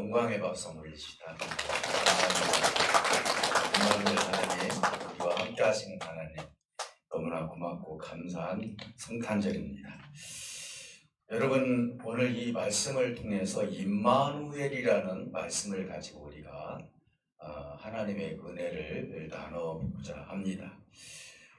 영광의 박수 올리시다. 하나님, 우리와 함께 하시는 하나님, 너무나 고맙고 감사한 성탄절입니다. 여러분, 오늘 이 말씀을 통해서 임마누엘이라는 말씀을 가지고 우리가 하나님의 은혜를 나눠보자 합니다.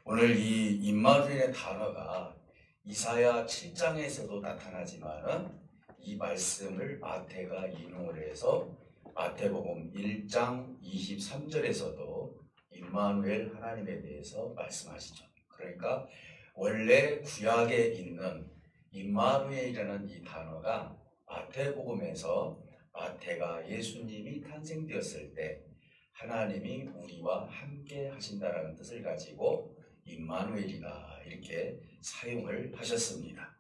오늘 이 임마누엘의 단어가 이사야 7장에서도 나타나지만 이 말씀을 마태가 인용을 해서 마태복음 1장 23절에서도 임마누엘 하나님에 대해서 말씀하시죠. 그러니까 원래 구약에 있는 임마누엘이라는 이 단어가 마태복음에서 마태가 예수님이 탄생되었을 때 하나님이 우리와 함께 하신다라는 뜻을 가지고 임마누엘이다 이렇게 사용을 하셨습니다.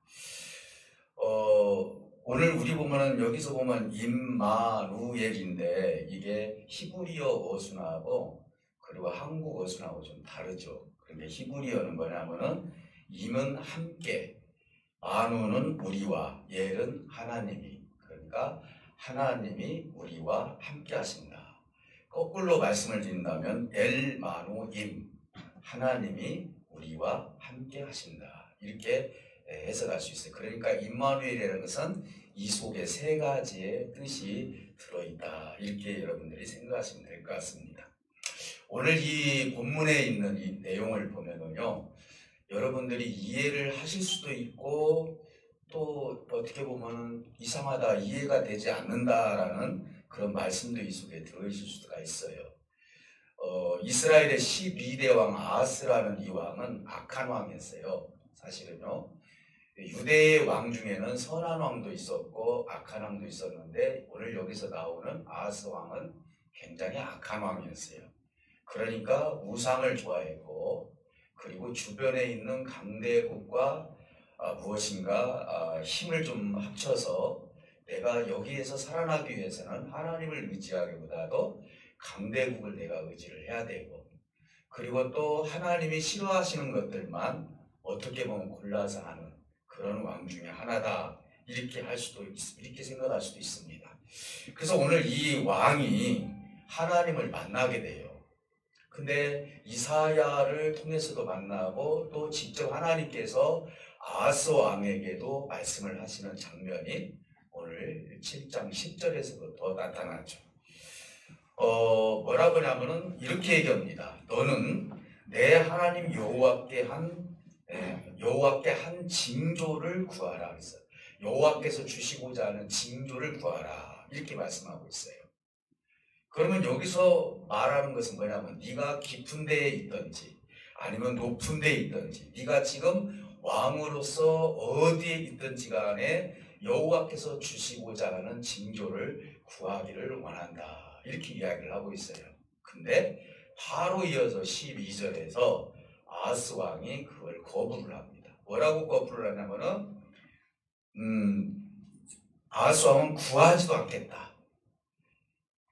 오늘 우리 보면은 여기서 보면 임마누엘인데 이게 히브리어 어순하고 그리고 한국 어순하고 좀 다르죠. 그런데 히브리어는 뭐냐면은 임은 함께, 마누는 우리와, 엘은 하나님이, 그러니까 하나님이 우리와 함께 하신다. 거꾸로 말씀을 드린다면 엘마누 임, 하나님이 우리와 함께 하신다. 이렇게 해석할 수 있어요. 그러니까 임마누엘이라는 것은 이 속에 세 가지의 뜻이 들어있다. 이렇게 여러분들이 생각하시면 될 것 같습니다. 오늘 이 본문에 있는 이 내용을 보면은요, 여러분들이 이해를 하실 수도 있고 또 어떻게 보면 이상하다, 이해가 되지 않는다라는 그런 말씀도 이 속에 들어있을 수가 있어요. 이스라엘의 12대 왕 아하스라는 이 왕은 악한 왕이었어요. 사실은요. 유대의 왕 중에는 선한 왕도 있었고 악한 왕도 있었는데 오늘 여기서 나오는 아하스 왕은 굉장히 악한 왕이었어요. 그러니까 우상을 좋아했고 그리고 주변에 있는 강대국과 무엇인가 힘을 좀 합쳐서 내가 여기에서 살아나기 위해서는 하나님을 의지하기보다도 강대국을 내가 의지를 해야 되고 그리고 또 하나님이 싫어하시는 것들만 어떻게 보면 골라서 하는 그런 왕 중에 하나다 이렇게 생각할 수도 있습니다. 그래서 오늘 이 왕이 하나님을 만나게 돼요. 근데 이사야를 통해서도 만나고 또 직접 하나님께서 아하스 왕에게도 말씀을 하시는 장면이 오늘 7장 10절에서부터 나타나죠. 뭐라고 하냐면은 이렇게 얘기합니다. 너는 내 하나님 여호와께 한 징조를 구하라 그랬어요. 여호와께서 주시고자 하는 징조를 구하라 이렇게 말씀하고 있어요. 그러면 여기서 말하는 것은 뭐냐면 네가 깊은 데에 있든지 아니면 높은 데에 있든지 네가 지금 왕으로서 어디에 있든지 간에 여호와께서 주시고자 하는 징조를 구하기를 원한다 이렇게 이야기를 하고 있어요. 근데 바로 이어서 12절에서 아하스 왕이 그걸 거부를 합니다. 뭐라고 거부를 하냐면은 아하스 왕은 구하지도 않겠다.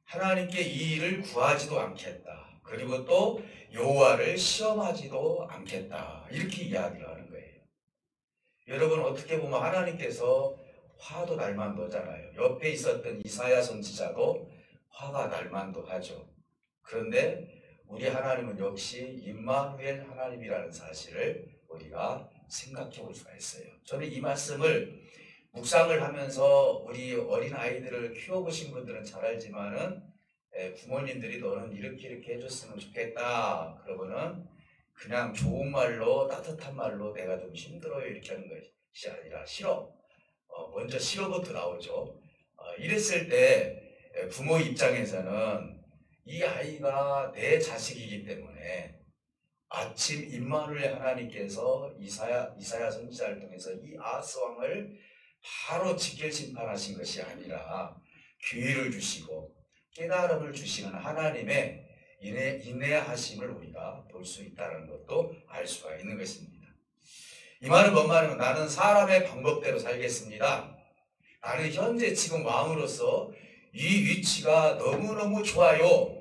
하나님께 이 일을 구하지도 않겠다. 그리고 또 여호와를 시험하지도 않겠다. 이렇게 이야기를 하는 거예요. 여러분 어떻게 보면 하나님께서 화도 날만도 하잖아요. 옆에 있었던 이사야 선지자도 화가 날만도 하죠. 그런데 우리 하나님은 역시 임마누엘 하나님이라는 사실을 우리가 생각해 볼 수가 있어요. 저는 이 말씀을 묵상을 하면서 우리 어린 아이들을 키워보신 분들은 잘 알지만은 부모님들이 너는 이렇게 해줬으면 좋겠다 그러고는 그냥 좋은 말로 따뜻한 말로 내가 좀 힘들어요 이렇게 하는 것이 아니라 싫어. 먼저 싫어부터 나오죠. 이랬을 때 부모 입장에서는 이 아이가 내 자식이기 때문에 마침 임마누엘 하나님께서 이사야 선지자를 통해서 이 아하스 왕을 바로 직결 심판하신 것이 아니라 기회를 주시고 깨달음을 주시는 하나님의 인내하심을 우리가 볼 수 있다는 것도 알 수가 있는 것입니다. 이 말은 뭔 말이냐면 나는 사람의 방법대로 살겠습니다. 나는 현재 지금 왕으로서 이 위치가 너무너무 좋아요.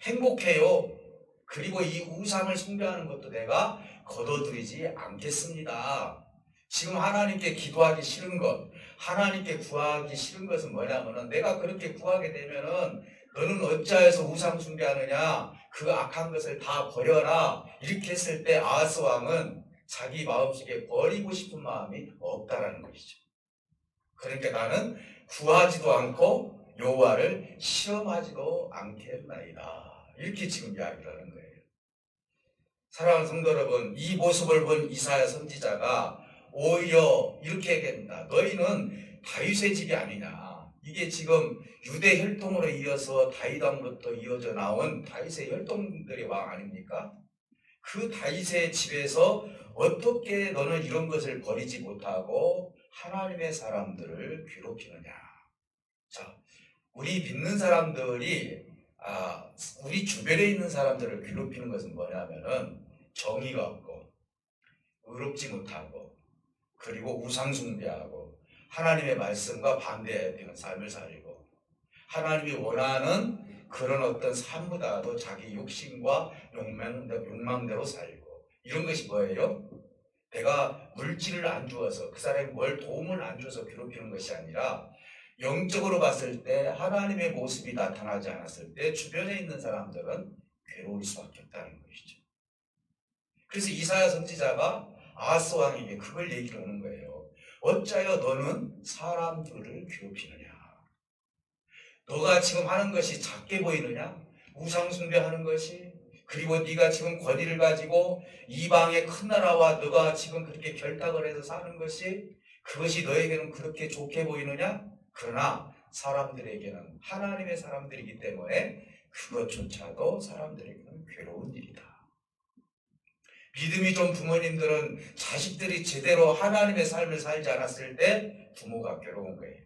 행복해요. 그리고 이 우상을 숭배하는 것도 내가 거둬들이지 않겠습니다. 지금 하나님께 기도하기 싫은 것, 하나님께 구하기 싫은 것은 뭐냐면은 내가 그렇게 구하게 되면은 너는 어찌하여서 우상 숭배하느냐, 그 악한 것을 다 버려라, 이렇게 했을 때 아하스 왕은 자기 마음속에 버리고 싶은 마음이 없다라는 것이죠. 그러니까 나는 구하지도 않고 여호와를 시험하지도 않겠나이다, 이렇게 지금 이야기를 하는 거예요. 사랑하는 성도 여러분, 이 모습을 본 이사야 선지자가 오히려 이렇게 얘기합니다. 너희는 다윗의 집이 아니냐. 이게 지금 유대 혈통으로 이어서 다윗 왕부터 이어져 나온 다윗의 혈통들의 왕 아닙니까? 그 다윗의 집에서 어떻게 너는 이런 것을 버리지 못하고 하나님의 사람들을 괴롭히느냐. 자, 우리 믿는 사람들이 우리 주변에 있는 사람들을 괴롭히는 것은 뭐냐면은 정의가 없고 의롭지 못하고 그리고 우상숭배하고 하나님의 말씀과 반대되는 삶을 살고 하나님이 원하는 그런 어떤 삶보다도 자기 욕심과 욕망대로 살고, 이런 것이 뭐예요? 내가 물질을 안 주어서 그 사람이 뭘 도움을 안 줘서 괴롭히는 것이 아니라 영적으로 봤을 때 하나님의 모습이 나타나지 않았을 때 주변에 있는 사람들은 괴로울 수밖에 없다는 것이죠. 그래서 이사야 선지자가 아하스 왕에게 그걸 얘기를 하는 거예요. 어찌하여 너는 사람들을 괴롭히느냐. 너가 지금 하는 것이 작게 보이느냐? 우상숭배하는 것이, 그리고 네가 지금 권위를 가지고 이방의 큰 나라와 너가 지금 그렇게 결탁을 해서 사는 것이, 그것이 너에게는 그렇게 좋게 보이느냐? 그러나 사람들에게는, 하나님의 사람들이기 때문에 그것조차도 사람들에게는 괴로운 일이다. 믿음이 좀 부모님들은 자식들이 제대로 하나님의 삶을 살지 않았을 때 부모가 괴로운 거예요.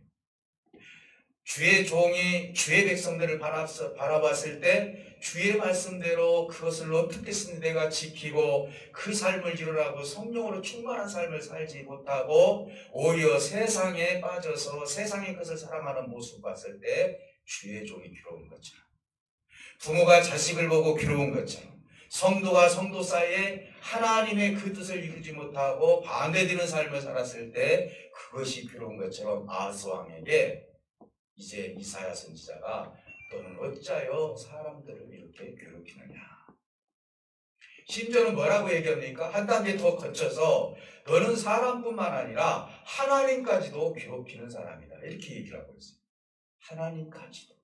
주의 종이 주의 백성들을 바라봤을 때 주의 말씀대로 그것을 어떻게 내가 지키고 그 삶을 이루라고 성령으로 충만한 삶을 살지 못하고 오히려 세상에 빠져서 세상의 것을 사랑하는 모습을 봤을 때 주의 종이 괴로운 것처럼, 부모가 자식을 보고 괴로운 것처럼, 성도가 성도 사이에 하나님의 그 뜻을 이루지 못하고 반대되는 삶을 살았을 때 그것이 괴로운 것처럼 아하스 왕에게 이제 이사야 선지자가 너는 어찌하여 사람들을 이렇게 괴롭히느냐. 심지어는 뭐라고 얘기합니까? 한 단계 더 거쳐서 너는 사람뿐만 아니라 하나님까지도 괴롭히는 사람이다, 이렇게 얘기를 하고 있어요. 하나님까지도.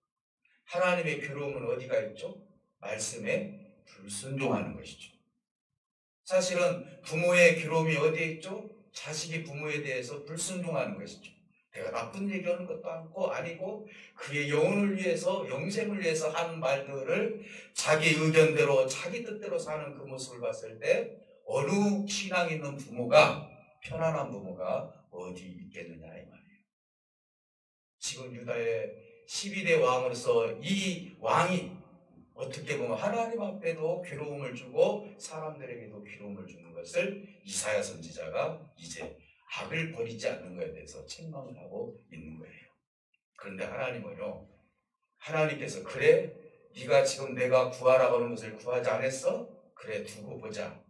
하나님의 괴로움은 어디가 있죠? 말씀에 불순종하는 것이죠. 사실은 부모의 괴로움이 어디에 있죠? 자식이 부모에 대해서 불순종하는 것이죠. 내가 나쁜 얘기하는 것도 아니고 그의 영혼을 위해서, 영생을 위해서 하는 말들을 자기 의견대로 자기 뜻대로 사는 그 모습을 봤을 때 어느 신앙 있는 부모가, 편안한 부모가 어디 있겠느냐 이 말이에요. 지금 유다의 12대 왕으로서 이 왕이 어떻게 보면 하나님 앞에도 괴로움을 주고 사람들에게도 괴로움을 주는 것을 이사야 선지자가 이제 악을 버리지 않는 것에 대해서 책망을 하고 있는 거예요. 그런데 하나님은요, 하나님께서 그래? 네가 지금 내가 구하라고 하는 것을 구하지 않았어? 그래, 두고 보자.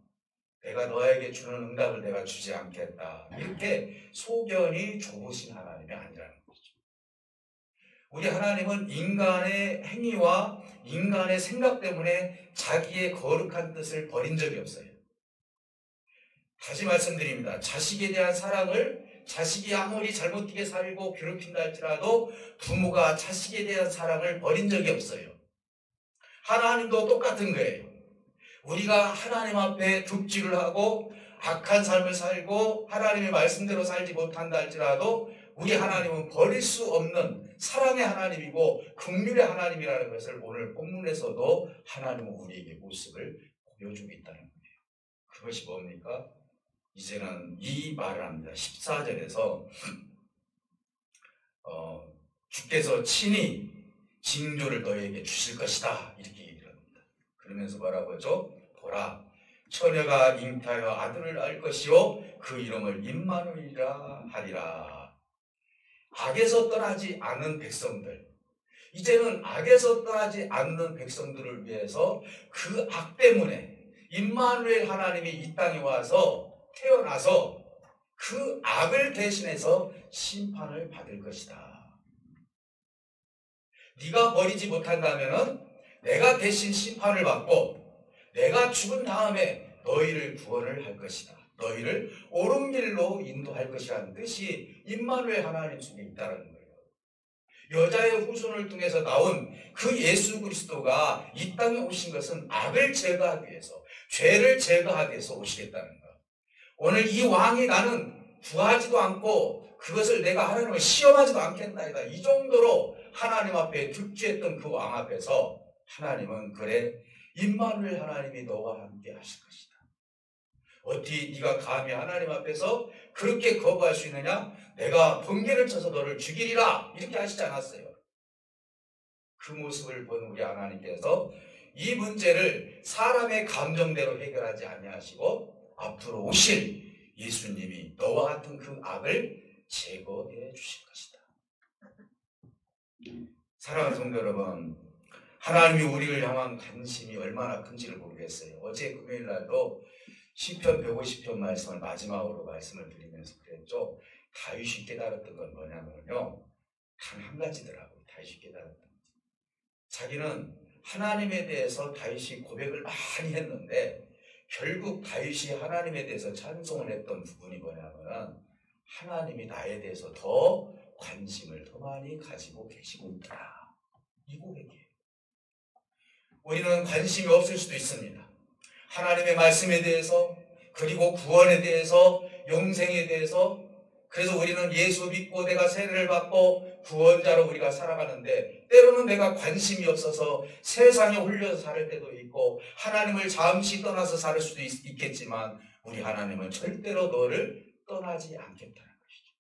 내가 너에게 주는 응답을 내가 주지 않겠다. 이렇게 소견이 좁으신 하나님이 아니라는 거죠. 우리 하나님은 인간의 행위와 인간의 생각 때문에 자기의 거룩한 뜻을 버린 적이 없어요. 다시 말씀드립니다. 자식에 대한 사랑을, 자식이 아무리 잘못되게 살고 괴롭힌다 할지라도 부모가 자식에 대한 사랑을 버린 적이 없어요. 하나님도 똑같은 거예요. 우리가 하나님 앞에 득지를 하고 악한 삶을 살고 하나님의 말씀대로 살지 못한다 할지라도 우리 하나님은 버릴 수 없는 사랑의 하나님이고 긍휼의 하나님이라는 것을 오늘 본문에서도 하나님은 우리에게 모습을 보여주고 있다는 거예요. 그것이 뭡니까? 이제는 이 말을 합니다. 14절에서 주께서 친히 징조를 너희에게 주실 것이다, 이렇게 얘기를 합니다. 그러면서 뭐라고 하죠? 보라, 처녀가 잉타하여 아들을 낳을 것이요 그 이름을 임마누엘이라 하리라. 악에서 떠나지 않는 백성들, 이제는 악에서 떠나지 않는 백성들을 위해서 그 악 때문에 임마누엘 하나님이 이 땅에 와서 태어나서 그 악을 대신해서 심판을 받을 것이다. 네가 버리지 못한다면은 내가 대신 심판을 받고 내가 죽은 다음에 너희를 구원을 할 것이다. 너희를 옳은 길로 인도할 것이라는 뜻이 임마누엘 하나님 속에 있다는 거예요. 여자의 후손을 통해서 나온 그 예수 그리스도가 이 땅에 오신 것은 악을 제거하기 위해서, 죄를 제거하기 위해서 오시겠다는 거예요. 오늘 이 왕이 나는 구하지도 않고 그것을 내가 하나님을 시험하지도 않겠나이다. 이 정도로 하나님 앞에 득주했던 그 왕 앞에서 하나님은 그래, 임마누엘 하나님이 너와 함께 하실 것이다. 어떻게 네가 감히 하나님 앞에서 그렇게 거부할 수 있느냐? 내가 번개를 쳐서 너를 죽이리라, 이렇게 하시지 않았어요. 그 모습을 본 우리 하나님께서 이 문제를 사람의 감정대로 해결하지 아니하시고 앞으로 오실 예수님이 너와 같은 그 악을 제거해 주실 것이다. 사랑하는 성도 여러분, 하나님이 우리를 향한 관심이 얼마나 큰지를 모르겠어요. 어제 금요일 날도 시편 150편 말씀을 마지막으로 말씀을 드리면서 그랬죠. 다윗이 깨달았던 건 뭐냐면요, 단 한 가지더라고요. 다윗이 깨달았던 것. 자기는 하나님에 대해서 다윗이 고백을 많이 했는데 결국 다윗이 하나님에 대해서 찬송을 했던 부분이 뭐냐면 하나님이 나에 대해서 더 관심을 더 많이 가지고 계시고 있다. 이 고백이에요. 우리는 관심이 없을 수도 있습니다. 하나님의 말씀에 대해서, 그리고 구원에 대해서, 영생에 대해서. 그래서 우리는 예수 믿고 내가 세례를 받고 구원자로 우리가 살아가는데 때로는 내가 관심이 없어서 세상에 홀려서 살 때도 있고 하나님을 잠시 떠나서 살 수도 있겠지만 우리 하나님은 절대로 너를 떠나지 않겠다는 것이죠.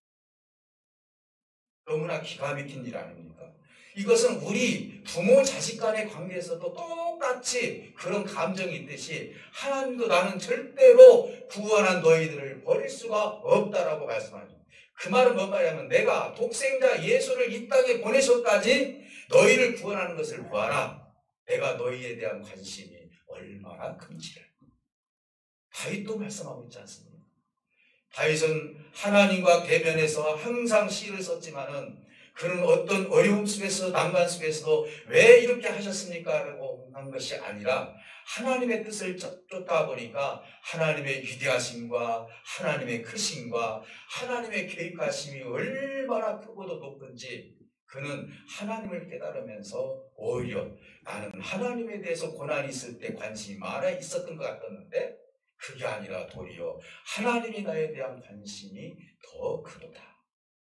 너무나 기가 막힌 일 아닙니까? 이것은 우리 부모 자식 간의 관계에서도 똑같이 그런 감정이 있듯이 하나님도 나는 절대로 구원한 너희들을 버릴 수가 없다라고 말씀하죠. 그 말은 뭔 말이냐면 내가 독생자 예수를 이 땅에 보내셔까지 너희를 구원하는 것을 보아라. 내가 너희에 대한 관심이 얼마나 큰지를. 다윗도 말씀하고 있지 않습니까? 다윗은 하나님과 대면해서 항상 시를 썼지만은 그는 어떤 어려움 속에서 난관 속에서도 왜 이렇게 하셨습니까? 라고 한 것이 아니라 하나님의 뜻을 쫓다 보니까 하나님의 위대하심과 하나님의 크심과 하나님의 계획하심이 얼마나 크고도 높은지 그는 하나님을 깨달으면서 오히려 나는 하나님에 대해서 고난이 있을 때 관심이 많아 있었던 것 같았는데 그게 아니라 도리어 하나님이 나에 대한 관심이 더 크도다.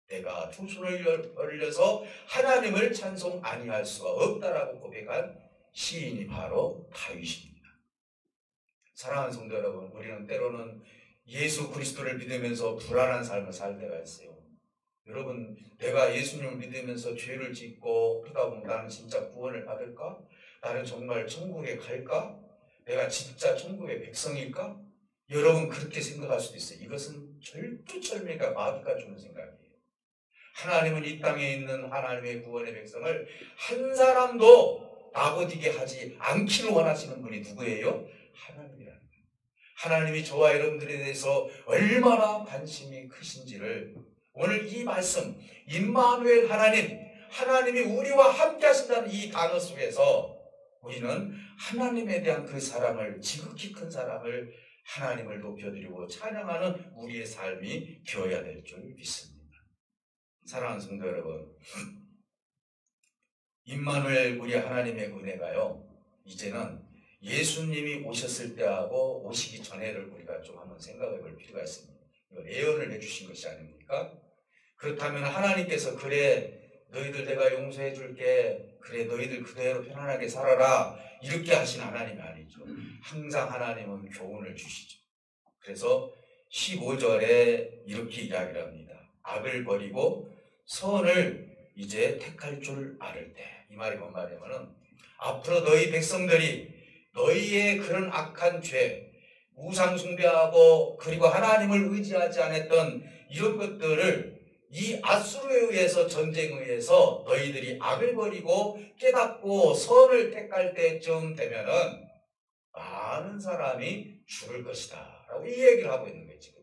내가 두 손을 벌려서 하나님을 찬송 아니할 수가 없다라고 고백한 시인이 바로 다윗입니다. 사랑하는 성도 여러분, 우리는 때로는 예수 그리스도를 믿으면서 불안한 삶을 살 때가 있어요. 여러분, 내가 예수님을 믿으면서 죄를 짓고 그러다 보면 나는 진짜 구원을 받을까? 나는 정말 천국에 갈까? 내가 진짜 천국의 백성일까? 여러분 그렇게 생각할 수도 있어요. 이것은 절두철미가 마귀가 주는 생각이에요. 하나님은 이 땅에 있는 하나님의 구원의 백성을 한 사람도 나고디게 하지 않기를 원하시는 분이 누구예요? 하나님이라는 거예요. 하나님이 저와 여러분들에 대해서 얼마나 관심이 크신지를 오늘 이 말씀 임마누엘 하나님, 하나님이 우리와 함께 하신다는 이 단어 속에서 우리는 하나님에 대한 그 사랑을, 지극히 큰 사랑을 하나님을 높여드리고 찬양하는 우리의 삶이 되어야 될 줄 믿습니다. 사랑하는 성도 여러분, 임마누엘 우리 하나님의 은혜가요, 이제는 예수님이 오셨을 때하고 오시기 전에를 우리가 좀 한번 생각해 볼 필요가 있습니다. 이거 예언을 해주신 것이 아닙니까? 그렇다면 하나님께서 그래 너희들 내가 용서해 줄게, 그래 너희들 그대로 편안하게 살아라, 이렇게 하신 하나님이 아니죠. 항상 하나님은 교훈을 주시죠. 그래서 15절에 이렇게 이야기를 합니다. 악을 버리고 선을 이제 택할 줄 알을 때. 이 말이 뭔 말이냐면은 앞으로 너희 백성들이 너희의 그런 악한 죄, 우상 숭배하고 그리고 하나님을 의지하지 않았던 이런 것들을 이 아수르에 의해서, 전쟁에 의해서 너희들이 악을 버리고 깨닫고 선을 택할 때쯤 되면은 많은 사람이 죽을 것이다 라고 이 얘기를 하고 있는 거예요. 지금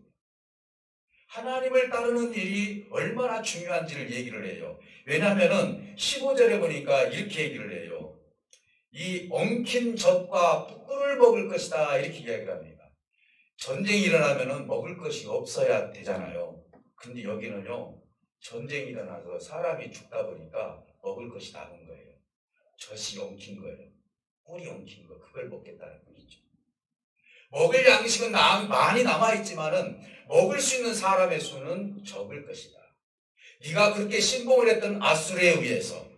하나님을 따르는 일이 얼마나 중요한지를 얘기를 해요. 왜냐하면 15절에 보니까 이렇게 얘기를 해요. 이 엉킨 젖과 꿀을 먹을 것이다 이렇게 이야기를 합니다. 전쟁이 일어나면 먹을 것이 없어야 되잖아요. 근데 여기는요. 전쟁이 일어나서 사람이 죽다 보니까 먹을 것이 남은 거예요. 젖이 엉킨 거예요. 꿀이 엉킨 거 그걸 먹겠다는 거죠. 먹을 양식은 많이 남아있지만은 먹을 수 있는 사람의 수는 적을 것이다. 네가 그렇게 신봉을 했던 아수르에 의해서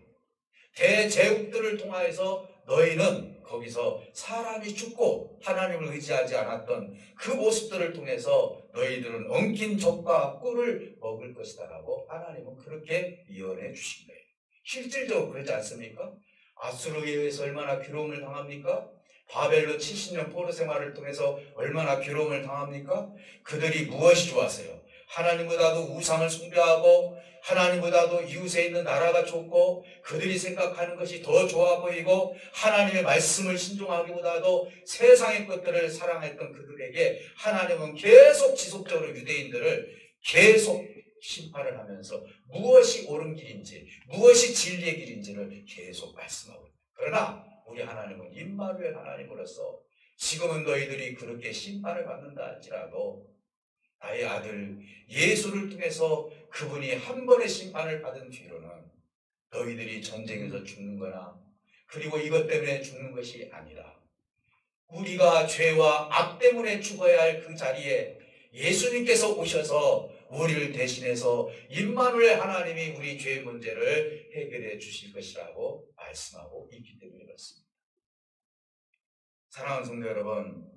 대제국들을 통하여서 너희는 거기서 사람이 죽고 하나님을 의지하지 않았던 그 모습들을 통해서 너희들은 엉킨 젖과 꿀을 먹을 것이다 라고 하나님은 그렇게 예언해 주신 거예요. 실질적으로 그러지 않습니까? 아수르에 의해서 얼마나 괴로움을 당합니까? 바벨론 70년 포로 생활을 통해서 얼마나 괴로움을 당합니까? 그들이 무엇이 좋았어요? 하나님보다도 우상을 숭배하고 하나님보다도 이웃에 있는 나라가 좋고 그들이 생각하는 것이 더 좋아 보이고 하나님의 말씀을 신종하기보다도 세상의 것들을 사랑했던 그들에게 하나님은 계속 지속적으로 유대인들을 계속 심판을 하면서 무엇이 옳은 길인지 무엇이 진리의 길인지를 계속 말씀하고 있다. 그러나 우리 하나님은 임마누엘 하나님으로서 지금은 너희들이 그렇게 심판을 받는다 할지라도 나의 아들 예수를 통해서 그분이 한 번의 심판을 받은 뒤로는 너희들이 전쟁에서 죽는 거나 그리고 이것 때문에 죽는 것이 아니라 우리가 죄와 악 때문에 죽어야 할 그 자리에 예수님께서 오셔서 우리를 대신해서 임마누엘 하나님이 우리 죄의 문제를 해결해 주실 것이라고 말씀하고 있기 때문에 그렇습니다. 사랑하는 성도 여러분,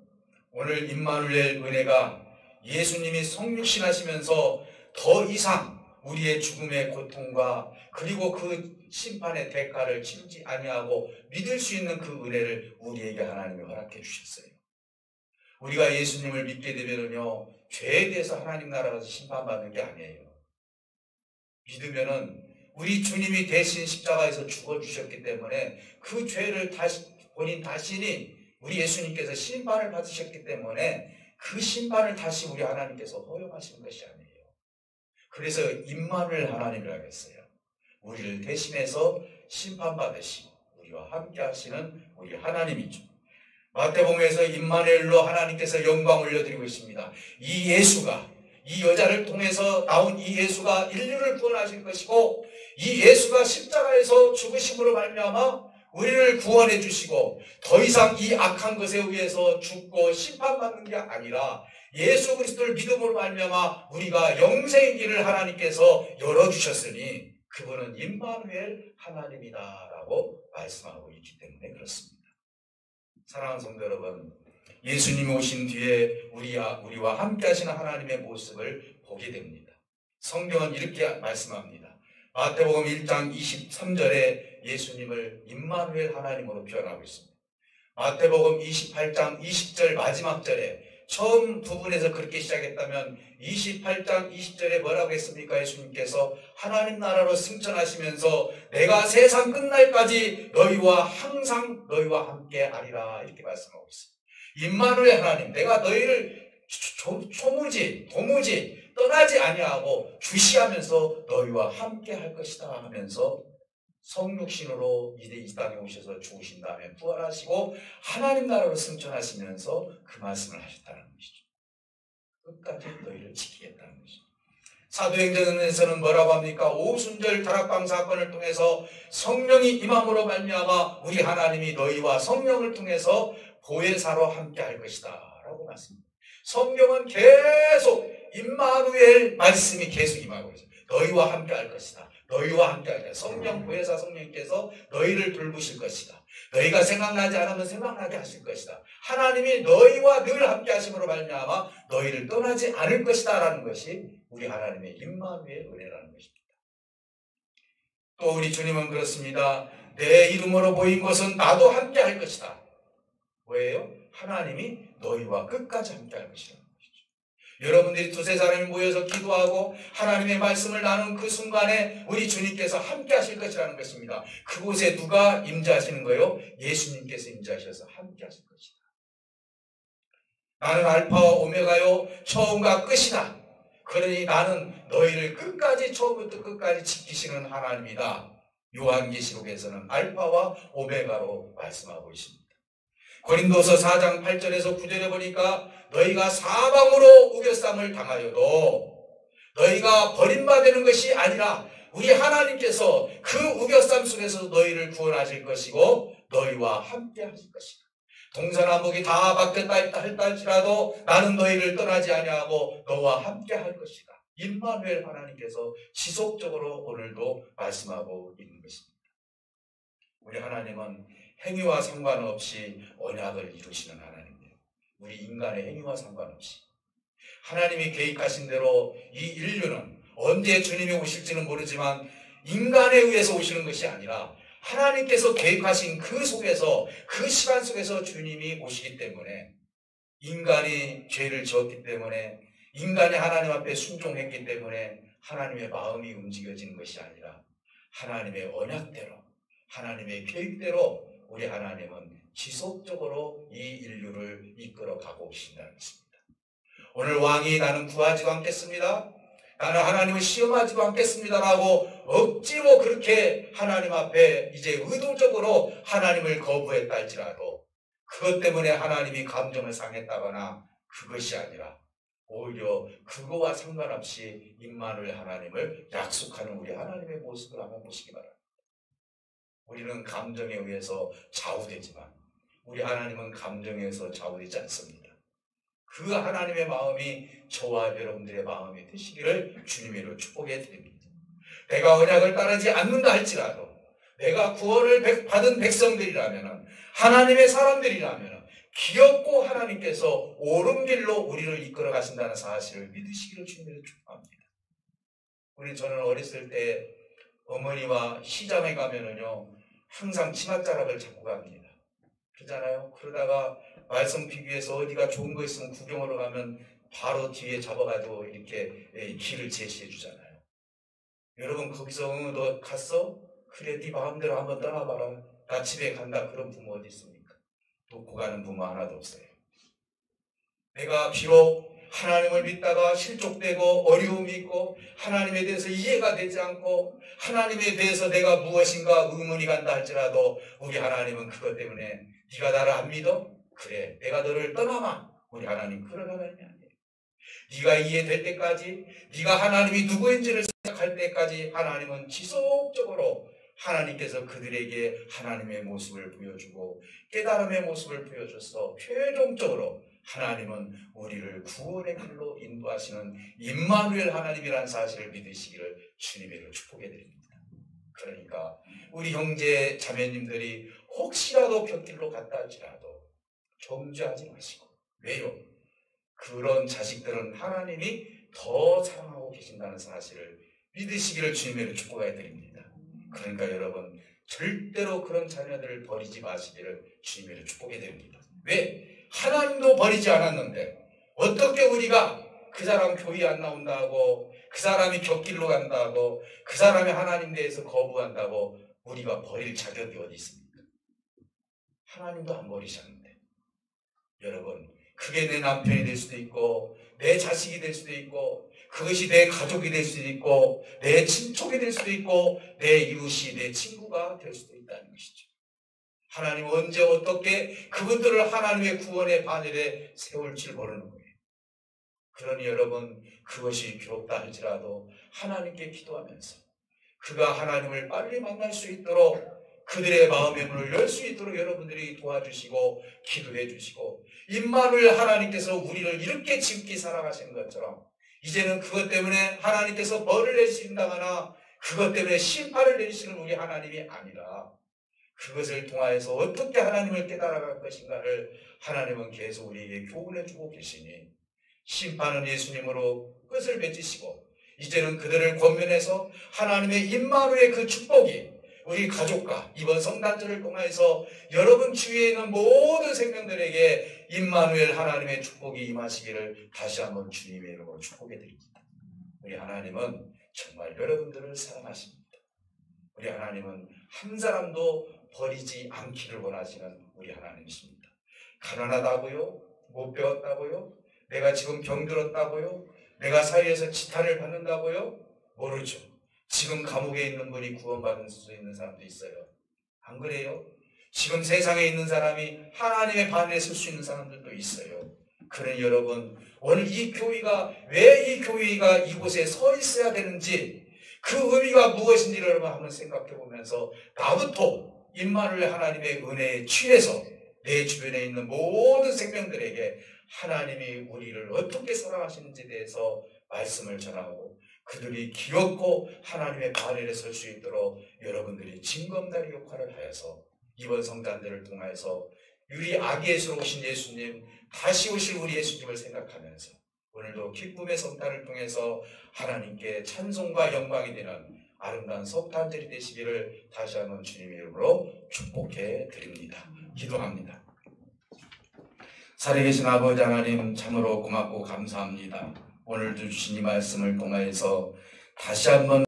오늘 임마누엘 은혜가 예수님이 성육신하시면서 더 이상 우리의 죽음의 고통과 그리고 그 심판의 대가를 치르지 아니하고 믿을 수 있는 그 은혜를 우리에게 하나님이 허락해 주셨어요. 우리가 예수님을 믿게 되면요 죄에 대해서 하나님 나라에서 심판받는 게 아니에요. 믿으면은 우리 주님이 대신 십자가에서 죽어주셨기 때문에 그 죄를 본인 자신이 우리 예수님께서 심판을 받으셨기 때문에 그 심판을 다시 우리 하나님께서 허용하시는 것이 아니에요. 그래서 임마누엘 하나님이라고 했어요. 우리를 대신해서 심판받으시고 우리와 함께 하시는 우리 하나님이죠. 마태복음에서 임마누엘로 하나님께서 영광 올려드리고 있습니다. 이 예수가 이 여자를 통해서 나온 이 예수가 인류를 구원하실 것이고 이 예수가 십자가에서 죽으심으로 말미암아 우리를 구원해 주시고 더 이상 이 악한 것에 의해서 죽고 심판받는 게 아니라 예수 그리스도를 믿음으로 말미암아 우리가 영생의 길을 하나님께서 열어주셨으니 그분은 임마누엘 하나님이다라고 말씀하고 있기 때문에 그렇습니다. 사랑하는 성도 여러분, 예수님이 오신 뒤에 우리와 함께 하시는 하나님의 모습을 보게 됩니다. 성경은 이렇게 말씀합니다. 마태복음 1장 23절에 예수님을 임마누엘 하나님으로 표현하고 있습니다. 마태복음 28장 20절 마지막 절에 처음 부분에서 그렇게 시작했다면 28장 20절에 뭐라고 했습니까? 예수님께서 하나님 나라로 승천하시면서 내가 세상 끝날까지 항상 너희와 함께 하리라 이렇게 말씀하고 있습니다. 임마누엘 하나님, 내가 너희를 도무지 떠나지 아니하고 주시하면서 너희와 함께 할 것이다 하면서 성육신으로 이 땅에 오셔서 죽으신 다음에 부활하시고 하나님 나라로 승천하시면서 그 말씀을 하셨다는 것이죠. 끝까지 너희를 지키겠다는 것이죠. 사도행전에서는 뭐라고 합니까? 오순절 다락방 사건을 통해서 성령이 임함으로 말미암아 우리 하나님이 너희와 성령을 통해서 보혜사로 함께 할 것이다 라고 말씀합니다. 성경은 계속 임마누엘 말씀이 계속 임하고 있어요. 너희와 함께 할 것이다. 너희와 함께 할 것이다. 성령 보혜사 성령께서 너희를 돌보실 것이다. 너희가 생각나지 않으면 생각나게 하실 것이다. 하나님이 너희와 늘 함께 하심으로 말미암아 너희를 떠나지 않을 것이다 라는 것이 우리 하나님의 임마누엘 은혜라는 것입니다. 또 우리 주님은 그렇습니다. 내 이름으로 보인 것은 나도 함께 할 것이다. 뭐예요? 하나님이 너희와 끝까지 함께 할 것이라는 것이죠. 여러분들이 두세 사람이 모여서 기도하고 하나님의 말씀을 나눈 그 순간에 우리 주님께서 함께 하실 것이라는 것입니다. 그곳에 누가 임재하시는 거예요? 예수님께서 임재하셔서 함께 하실 것이다. 나는 알파와 오메가요 처음과 끝이다. 그러니 나는 너희를 끝까지 처음부터 끝까지 지키시는 하나님이다. 요한계시록에서는 알파와 오메가로 말씀하고 있습니다. 고린도서 4장 8절에서 9절에 보니까 너희가 사방으로 우겨쌈을 당하여도 너희가 버림받는 것이 아니라 우리 하나님께서 그 우겨쌈 속에서 너희를 구원하실 것이고 너희와 함께 하실 것이다. 동서남북이 다 바뀌었다 할지라도 나는 너희를 떠나지 아니하고 너와 함께 할 것이다. 임마누엘 하나님께서 지속적으로 오늘도 말씀하고 있는 것입니다. 우리 하나님은 행위와 상관없이 언약을 이루시는 하나님이에요. 우리 인간의 행위와 상관없이 하나님이 계획하신 대로 이 인류는 언제 주님이 오실지는 모르지만 인간에 의해서 오시는 것이 아니라 하나님께서 계획하신 그 속에서 그 시간 속에서 주님이 오시기 때문에 인간이 죄를 지었기 때문에 인간이 하나님 앞에 순종했기 때문에 하나님의 마음이 움직여지는 것이 아니라 하나님의 언약대로 하나님의 계획대로 우리 하나님은 지속적으로 이 인류를 이끌어 가고 계신다는 것입니다. 오늘 왕이 나는 구하지도 않겠습니다. 나는 하나님을 시험하지도 않겠습니다라고 억지로 그렇게 하나님 앞에 이제 의도적으로 하나님을 거부했다 할지라도 그것 때문에 하나님이 감정을 상했다거나 그것이 아니라 오히려 그거와 상관없이 임마누엘 하나님을 약속하는 우리 하나님의 모습을 한번 보시기 바랍니다. 우리는 감정에 의해서 좌우되지만 우리 하나님은 감정에 의해서 좌우되지 않습니다. 그 하나님의 마음이 저와 여러분들의 마음이 되시기를 주님으로 축복해 드립니다. 내가 언약을 따르지 않는다 할지라도 내가 구원을 받은 백성들이라면 하나님의 사람들이라면 기엽고 하나님께서 옳은 길로 우리를 이끌어 가신다는 사실을 믿으시기를 주님으로 축복합니다. 저는 어렸을 때 어머니와 시장에 가면은요 항상 치맛자락을 잡고 갑니다. 그러잖아요. 그러다가 말씀 피기에서 어디가 좋은 거 있으면 구경하러 가면 바로 뒤에 잡아가지고 이렇게 길을 제시해 주잖아요. 여러분 거기서 너 갔어? 그래 네 마음대로 한번 떠나봐라. 나 집에 간다. 그런 부모 어디 있습니까? 놓고 가는 부모 하나도 없어요. 내가 비록 하나님을 믿다가 실족되고 어려움이 있고 하나님에 대해서 이해가 되지 않고 하나님에 대해서 내가 무엇인가 의문이 간다 할지라도 우리 하나님은 그것 때문에 네가 나를 안 믿어? 그래 내가 너를 떠나마. 우리 하나님 그런 하나님이 아니에요. 네가 이해될 때까지 네가 하나님이 누구인지를 생각할 때까지 하나님은 지속적으로 하나님께서 그들에게 하나님의 모습을 보여주고 깨달음의 모습을 보여줘서 최종적으로 하나님은 우리를 구원의 길로 인도하시는 임마누엘 하나님이라는 사실을 믿으시기를 주님으로 축복해 드립니다. 그러니까 우리 형제 자매님들이 혹시라도 곁길로 갔다 할지라도 정죄하지 마시고 왜요? 그런 자식들은 하나님이 더 사랑하고 계신다는 사실을 믿으시기를 주님으로 축복해 드립니다. 그러니까 여러분 절대로 그런 자녀들을 버리지 마시기를 주님으로 축복해 드립니다. 왜? 하나님도 버리지 않았는데 어떻게 우리가 그 사람 교회 안 나온다고 그 사람이 곁길로 간다고 그 사람이 하나님 대해서 거부한다고 우리가 버릴 자격이 어디 있습니까? 하나님도 안 버리셨는데 여러분 그게 내 남편이 될 수도 있고 내 자식이 될 수도 있고 그것이 내 가족이 될 수도 있고 내 친족이 될 수도 있고 내 이웃이 내 친구가 될 수도 있다는 것이죠. 하나님 언제 어떻게 그분들을 하나님의 구원의 반열에 세울지 모르는 거예요. 그러니 여러분 그것이 괴롭다 할지라도 하나님께 기도하면서 그가 하나님을 빨리 만날 수 있도록 그들의 마음의 문을 열 수 있도록 여러분들이 도와주시고 기도해 주시고 임마누엘 하나님께서 우리를 이렇게 지극히 사랑하시는 것처럼 이제는 그것 때문에 하나님께서 벌을 내리신다거나 그것 때문에 심판을 내리시는 우리 하나님이 아니라 그것을 통하여서 어떻게 하나님을 깨달아갈 것인가를 하나님은 계속 우리에게 교훈해 주고 계시니 심판은 예수님으로 끝을 맺으시고 이제는 그들을 권면해서 하나님의 임마누의 그 축복이 우리 가족과 이번 성탄절을 통해서 여러분 주위에 있는 모든 생명들에게 임마누엘 하나님의 축복이 임하시기를 다시 한번 주님의 이름으로 축복해 드립니다. 우리 하나님은 정말 여러분들을 사랑하십니다. 우리 하나님은 한 사람도 버리지 않기를 원하시는 우리 하나님이십니다. 가난하다고요? 못 배웠다고요? 내가 지금 병들었다고요? 내가 사회에서 지탄을 받는다고요? 모르죠. 지금 감옥에 있는 분이 구원받을 수 있는 사람도 있어요. 안 그래요? 지금 세상에 있는 사람이 하나님의 반에 설 수 있는 사람들도 있어요. 그러니 여러분, 오늘 이 교회가 왜 이 교회가 이곳에 서 있어야 되는지, 그 의미가 무엇인지를 여러분 한번 생각해 보면서 나부터 임마누엘 하나님의 은혜에 취해서 내 주변에 있는 모든 생명들에게 하나님이 우리를 어떻게 사랑하시는지에 대해서 말씀을 전하고, 그들이 기억고 하나님의 반열에 설 수 있도록 여러분들이 징검다리 역할을 하여서 이번 성탄절을 통해서 우리 아기 예수로 오신 예수님, 다시 오실 우리 예수님을 생각하면서 오늘도 기쁨의 성탄을 통해서 하나님께 찬송과 영광이 되는 아름다운 성탄절이 되시기를 다시 한번 주님의 이름으로 축복해 드립니다. 기도합니다. 살아계신 아버지 하나님, 참으로 고맙고 감사합니다. 오늘도 주신 이 말씀을 통해서 다시 한번